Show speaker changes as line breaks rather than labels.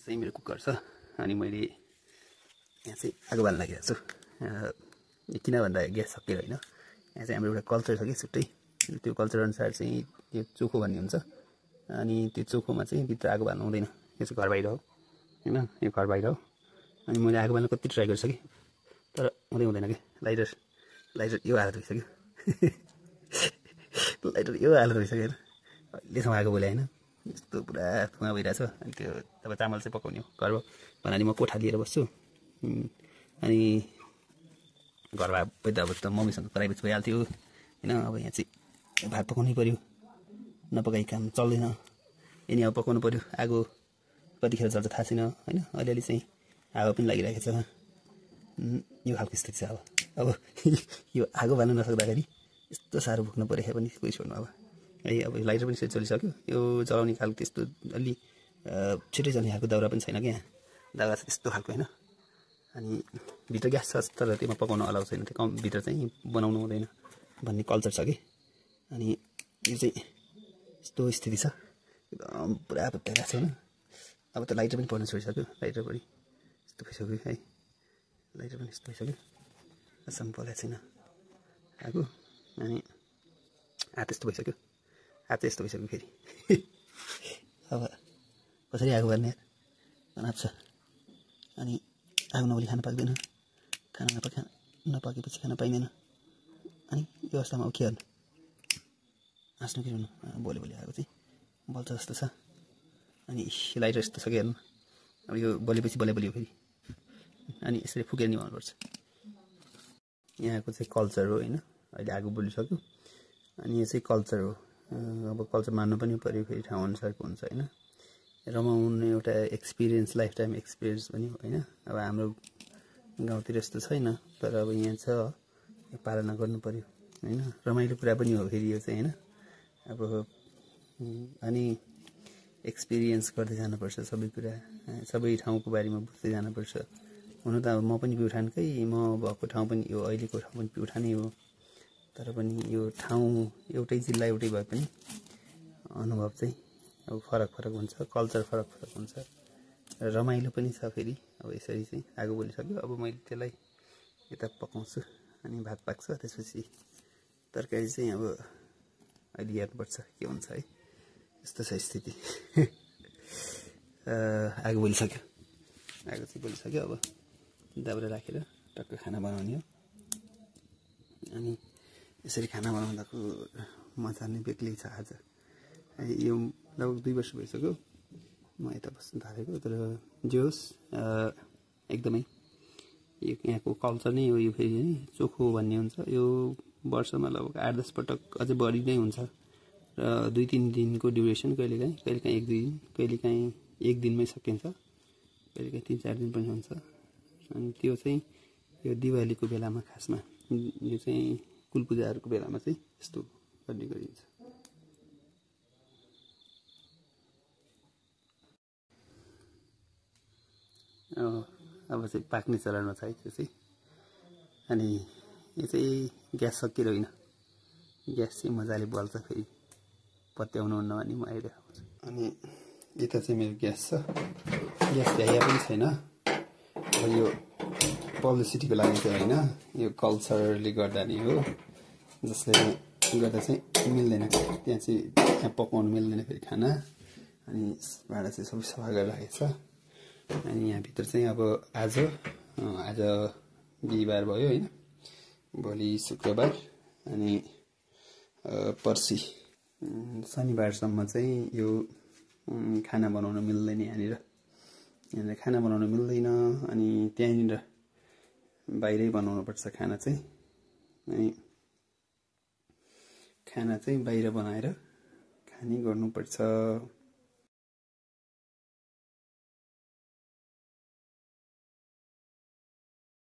चाहिँ मेरो कुकर छ अनि मैले यहाँ चाहिँ आगो बाल्न लागिरहेको छु। किन भन्दा ग्यास सकियो होइन, यहाँ चाहिँ हाम्रो एउटा कल्चर छ कि छुट्टै, त्यो कल्चर अनुसार चाहिँ यो चोखो भन्ने हुन्छ अनि त्यो चोखोमा चाहिँ भित्र आगो बाल्नु हुँदैन। यो चाहिँ घर बाहिर हो होइन, यो घर बाहिर हो। अनि मैले आगो बाल्न कति ट्राई गरिसकेँ तर हुँदैन कि लाइटर यो हालत भइसक्यो लाइटर यो हालत भइसक्यो होइन, अहिलेसम्म आगो बोले होइन, यस्तो पुरा धुवा भइरहेछ। अनि त्यो तब चामल चाहिँ पकाउने हो घर भन्नाले म कोठा लिएर बस्छु अनि घर भए त अब त मम्मीसँग कराइपछि भइहाल्थ्यो होइन। अब यहाँ चाहिँ भात पकाउनै पऱ्यो, नपकाइ काम चल्दैन, यिनी अब पकाउनु पऱ्यो। आगो कतिखेर चल्छ थाहा छैन होइन, अलिअलि चाहिँ आगो पनि लागिरहेको छ। यो खालको स्थिति छ अब यो आगो बाल्न नसक्दाखेरि यस्तो साह्रो भुक्नु परेको पनि कोही छोड्नु अब है। अब यो लाइटर पनि चलिसक्यो, यो जलाउने खालको त्यस्तो अलि छिटै चल्ने खालको दाउरा पनि छैन क्या, दाउरा छ त्यस्तो खालको होइन। अनि भित्र ग्यास छ तर त्यसमा पकाउन अलाउ छैन, त्यो भित्र चाहिँ बनाउनु हुँदैन भन्ने कल्चर छ कि। अनि यो चाहिँ यस्तो स्थिति छ, एकदम पुरा भुत्ताइरहेको छ होइन। अब त लाइटर पनि पर्न छोडिसक्यो, लाइटर पनि यस्तो भइसक्यो है, लाइटर पनि यस्तो भइसक्यो, असम्म पलाएको छैन आगो। अनि हात यस्तो भइसक्यो, हात चाहिँ यस्तो भइसक्यो फेरि अब कसरी आगो बाल्ने तनाव छ। अनि आगो नबोली खान पाक्दैन, खाना नपाकेपछि खान पाइँदैन। अनि यो अवस्थामा अब के गर्नु, हाँस्नु कि रुनु, भोलि आगो चाहिँ बल्छ जस्तो छ। अनि लाइटर यस्तो छ कि हेर्नु, अब यो बलेपछि बल्यो फेरि, अनि यसरी फुकेर निभाउनुपर्छ। यहाँको चाहिँ कल्चर हो होइन। अहिले आगो बोलिसक्यो अनि यो चाहिँ कल्चर हो। अब कल्चर मान्नु पनि पऱ्यो, फेरि ठाउँ अनुसारको हुन्छ होइन। रमाउनु एउटा एक्सपिरियन्स, लाइफ टाइम एक्सपिरियन्स पनि हो होइन। अब हाम्रो गाउँतिर यस्तो छैन तर अब यहाँ छ, पालना गर्नु पऱ्यो होइन। रमाइलो कुरा पनि हो फेरि यो चाहिँ होइन। अब अनि एक्सपिरियन्स गर्दै जानुपर्छ सबै कुरा, सबै ठाउँको बारेमा बुझ्दै जानुपर्छ। हुन त अब म पनि प्युठानकै, म भएको ठाउँ पनि यो अहिलेको ठाउँ पनि प्युठानै हो, तर पनि यो ठाउँ एउटै जिल्ला एउटै भए पनि अनुभव चाहिँ अब फरक हुन्छ, कल्चर फरक हुन्छ, रमाइलो पनि छ फेरि। अब यसरी चाहिँ आगो बोलिसक्यो, अब मैले त्यसलाई यता पकाउँछु अनि भात पाक्छ, त्यसपछि तरकारी चाहिँ अब अहिले हेर्नुपर्छ के हुन्छ है। यस्तो छ स्थिति आगो बोलिसक्यो, आगो चाहिँ बोलिसक्यो। अब दाउरा राखेर टक्क खाना बनाउने हो। अनि यसरी खाना बनाउँदाको मजा नै बेग्लै छ। आज यो लगभग 2 वर्ष भइसक्यो म यता बस्न थालेको, तर जे होस् एकदमै यहाँको कल्चर नै हो यो फेरि है। चोखो भन्ने हुन्छ, यो वर्षमा लगभग 8-10 पटक अझै बढी नै हुन्छ र 2-3 दिनको ड्युरेसन, कहिलेकाहीँ 1-2 दिन, कहिलेकाहीँ 1 दिनमै सकिन्छ, कहिलेकाहीँ 3-4 दिन पनि हुन्छ। अनि त्यो चाहिँ यो दिवालीको बेलामा खासमा, यो चाहिँ कुल पूजाहरूको बेलामा चाहिँ यस्तो गर्ने गरिन्छ। अब चाहिँ पाक्ने चरणमा छ है त्यो चाहिँ। अनि यो चाहिँ ग्यास सकिएर होइन, ग्यास चाहिँ मजाले बल्छ फेरि, पत्याउनुहुन्न भने म अहिले आउँछु। अनि यता चाहिँ मेरो ग्यास छ, ग्यास भ्याइया पनि छैन। अब यो पब्लिसिटीको लागि चाहिँ होइन, यो कल्चरले गर्दा नि हो, जसले गर्दा चाहिँ मिल्दैन, त्यहाँ पकाउनु मिल्दैन फेरि खाना। अनि भाँडा चाहिँ सबै सफा गरेर राखेको छ। अनि यहाँभित्र चाहिँ अब आज बिहिबार भयो होइन, भोलि शुक्रबार, अनि पर्सि शनिबारसम्म चाहिँ यो खाना बनाउन मिल्दैन यहाँनिर खाना बनाउन मिल्दैन। अनि त्यहाँनिर बाहिरै बनाउनुपर्छ खाना चाहिँ, अनि खाना चाहिँ बाहिर बनाएर खाने गर्नुपर्छ।